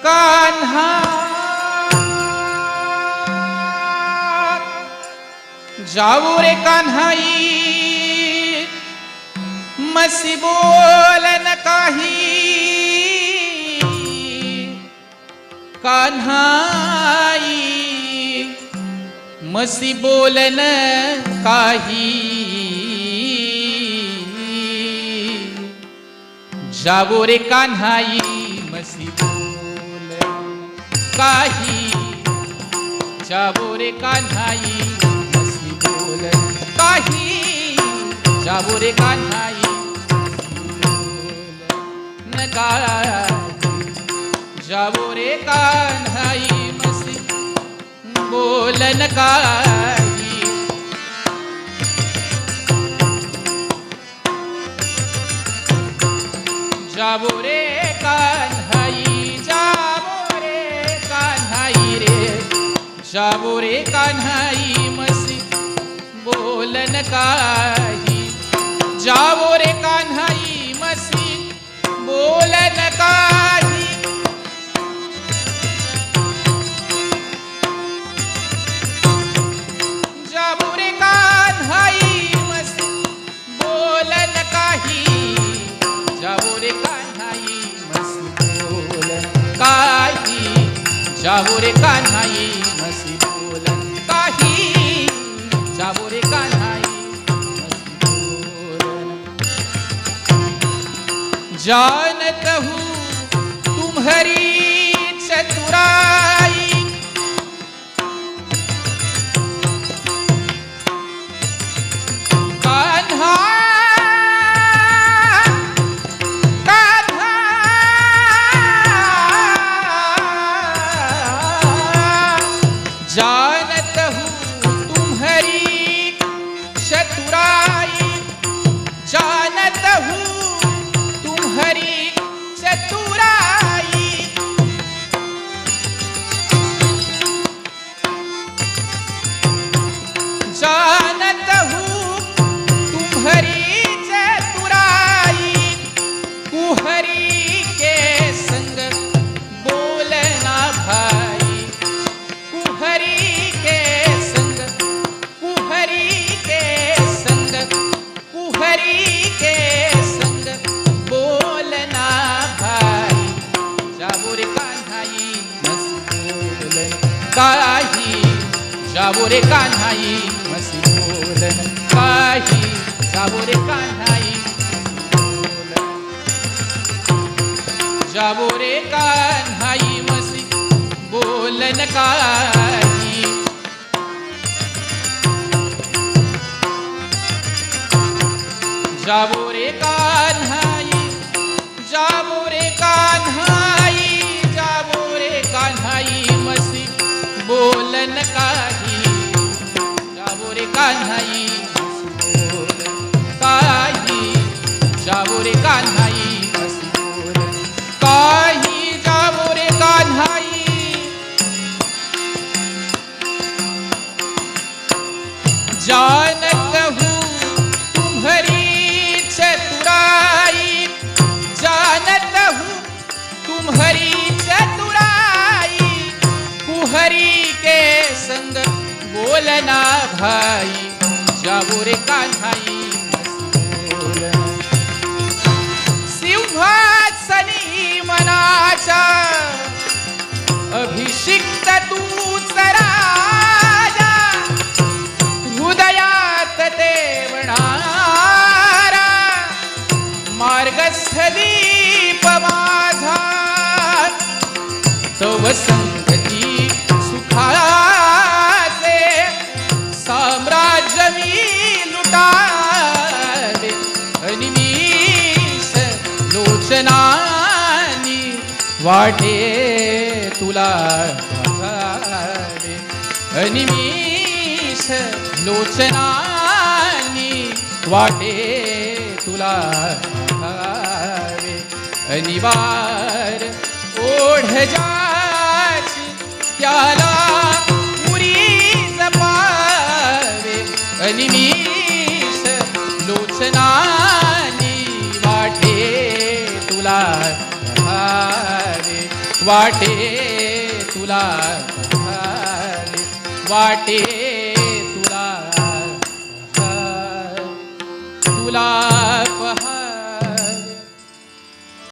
कान्हा जाऊ रे कान्हाई मसी बोलन काही कान्हाई मसी बोलन काही जाऊ रे कान्हाई मसी बोलन काही जाऊ रे कान्हाई मसी बोलन काही जाऊ रे कान्हाई बोलन काही जाऊ रे कान्हाई मसी बोलन काही जाऊ रे कान्हाई जाऊ रे कान्हाई रे जाऊ रे कान्हाई मसी बोलन काही जाऊ रे कान्हाई मसी बोलन काही जाऊ रे कान्हाई मसी बोलन काही जाऊ रे कान्हाई मसी बोलन काही जाऊ रे कान्हाई मसी बोलन काही जाऊ रे कान्हाई मसी बोलन जानत हूँ तुम्हारी चतुराई कान्हा जानत हूँ तुम्हारी चतुराई जानत हूँ तुम्हारी चतुराई जानत हूँ तुम्हारी चतुराई कुहरी के संग बोलना भाई कुहरी के संग कुहरी के संग कुहरी के संग बोलना भाई जाऊ रे कान्हाई मसी बोलन काही जाऊ रे कान्हाई मसी बोलन काही जाऊ रे कान्हाई जाऊ रे कान्हाई मसी बोलन काही जाऊ रे कान्हाई जाऊ रे कान्हाई जाऊ रे कान्हाई मसी बोलन काही जाऊ रे कान्हाई मसी बोलन काही जाऊ रे कान्हाई मसी बोलन काही जाऊ रे कान्हाई जानत हूँ तुम्हारी चतुराई जानत हूँ तुम्हारी चतुराई कुहरी के संग बोलना भाई जाऊ रे कान्हाई मसी बोलन सिंहासनी मनाचा अभिषिक्त तूच राजा हृदयात देवणारा मार्गस्थ दीप माझा तव संगती सुखाचे साम्राज्य मी लुटावे अनिमिष लोचनानी वाटे तुला बघावे अनिमिष लोचनानी वाटे तुला बघावे अनिवार ओढ जाची त्याला पुरी जपावे अनिमिष लोचनानी वाटे तुला बघावे वाटे तुला हवे, वाटे तुला तुला